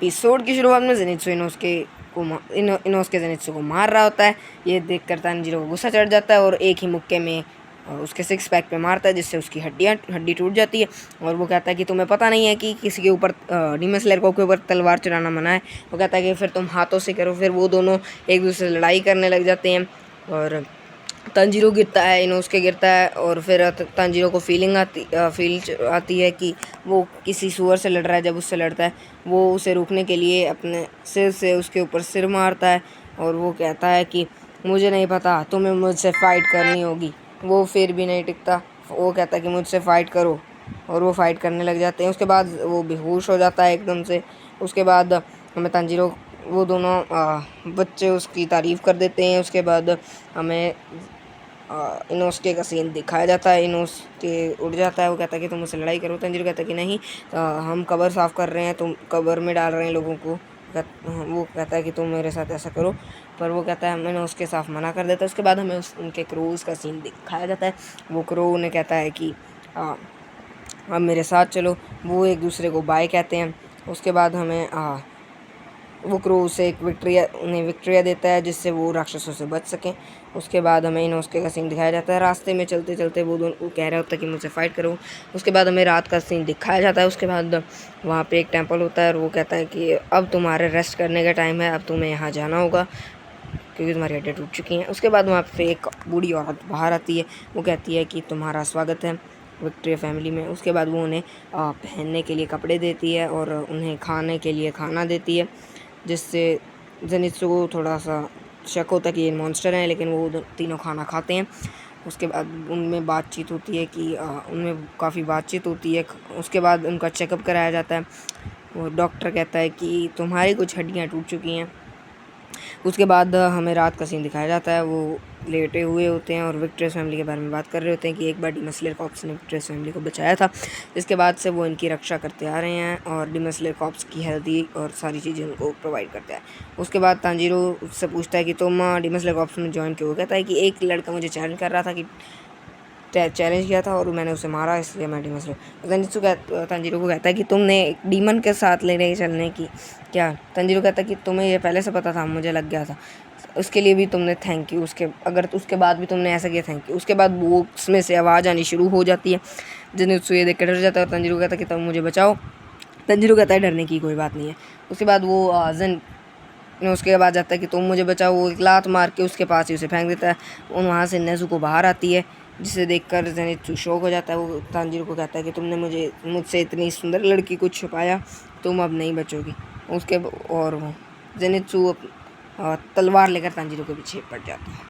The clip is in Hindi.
एपिसोड की शुरुआत में जेनित्सु इनोसुके जेनित्सु को मार रहा होता है। ये देखकर तांजीरो को गुस्सा चढ़ जाता है और एक ही मुक्के में उसके सिक्स पैक पे मारता है, जिससे उसकी हड्डी टूट जाती है। और वो कहता है कि तुम्हें पता नहीं है कि किसी के ऊपर डीमन स्लेयर के ऊपर तलवार चलाना मना है। वो कहता है कि फिर तुम हाथों से करो। फिर वो दोनों एक दूसरे से लड़ाई करने लग जाते हैं और तांजीरो गिरता है, इनोसुके गिरता है और फिर तांजीरो को फील आती है कि वो किसी सुअर से लड़ रहा है। जब उससे लड़ता है वो उसे रोकने के लिए अपने सिर से उसके ऊपर सिर मारता है और वो कहता है कि मुझे नहीं पता, तुम्हें मुझसे फ़ाइट करनी होगी। वो फिर भी नहीं टिकता, वो कहता है कि मुझसे फ़ाइट करो और वो फ़ाइट करने लग जाते हैं। उसके बाद वो बेहोश हो जाता है एकदम से। उसके बाद हमें तांजीरो वो दोनों बच्चे उसकी तारीफ़ कर देते हैं। उसके बाद हमें इनोसुके का सीन दिखाया जाता है। इनोसुके उड़ जाता है, वो कहता है कि तुम मुझसे लड़ाई करो। तांजीरो कहता है कि नहीं, हम कब्र साफ़ कर रहे हैं, तुम कब्र में डाल रहे हैं लोगों को। वो कहता है कि तुम मेरे साथ ऐसा करो, पर वो कहता है, मैंने उसके साफ मना कर देता है। उसके बाद हमें उनके क्रोज़ का सीन दिखाया जाता है। वो क्रो उन्हें कहता है कि अब मेरे साथ चलो। वो एक दूसरे को बाय कहते हैं। उसके बाद हमें वो क्रो उसे उन्हें विक्ट्रिया देता है, जिससे वो राक्षसों से बच सकें। उसके बाद हमें इनोसुके का सीन दिखाया जाता है। रास्ते में चलते चलते वो कह रहा होता है कि मुझसे फ़ाइट करो। उसके बाद हमें रात का सीन दिखाया जाता है। उसके बाद वहाँ पे एक टेंपल होता है और वो कहता है कि अब तुम्हारे रेस्ट करने का टाइम है, अब तुम्हें यहाँ जाना होगा क्योंकि तुम्हारी हड्डियाँ टूट चुकी हैं। उसके बाद वहाँ पे एक बूढ़ी औरत बाहर आती है। वो कहती है कि तुम्हारा स्वागत है विक्ट्रिया फैमिली में। उसके बाद वो उन्हें पहनने के लिए कपड़े देती है और उन्हें खाने के लिए खाना देती है, जिससे जेनित्सु को थोड़ा सा शक होता है कि ये मॉन्स्टर हैं, लेकिन वो तीनों खाना खाते हैं। उसके बाद उनमें बातचीत होती है कि उनमें काफ़ी बातचीत होती है। उसके बाद उनका चेकअप कराया जाता है। वो डॉक्टर कहता है कि तुम्हारी कुछ हड्डियाँ टूट चुकी हैं। उसके बाद हमें रात का सीन दिखाया जाता है। वो लेटे हुए होते हैं और विक्ट्रियस फैमिली के बारे में बात कर रहे होते हैं कि एक बार डीमन स्लेयर कॉर्प्स ने विक्ट्रियस फैमिली को बचाया था। इसके बाद से वो इनकी रक्षा करते आ रहे हैं और डीमन स्लेयर कॉर्प्स की हेल्दी और सारी चीज़ें उनको प्रोवाइड करता है। उसके बाद तांजीरो उससे पूछता है कि तुम डीमन स्लेयर कॉर्प्स में ज्वाइन क्यों? कहता है कि एक लड़का मुझे चैलेंज कर रहा था कि चैलेंज किया था और मैंने उसे मारा, इसलिए मैं डीमन स्लेयर। तांजीरो को कहता है कि तुमने एक डीमन के साथ लेने चलने की क्या? तांजीरो कहता है कि तुम्हें ये पहले से पता था, मुझे लग गया था, उसके लिए भी तुमने थैंक यू। उसके बाद भी तुमने ऐसा किया, थैंक यू। उसके बाद वो उसमें से आवाज़ आनी शुरू हो जाती है। जेनित्सु ये देख कर डर जाता है और तांजीरो कहता है कि तुम मुझे बचाओ। तांजीरो कहता है डरने की कोई बात नहीं है। उसके बाद वो उसके बाद जाता है कि तुम मुझे बचाओ। वो एक लात मार के उसके पास ही उसे फेंक देता है। वहाँ से नेज़ुको बाहर आती है, जिसे देखकर जेनित्सु शॉक हो जाता है। वो तांजीरो को कहता है कि तुमने मुझसे इतनी सुंदर लड़की को छुपाया, तुम अब नहीं बचोगी। और जेनित्सु तलवार लेकर तांजीरो के पीछे पड़ जाता है।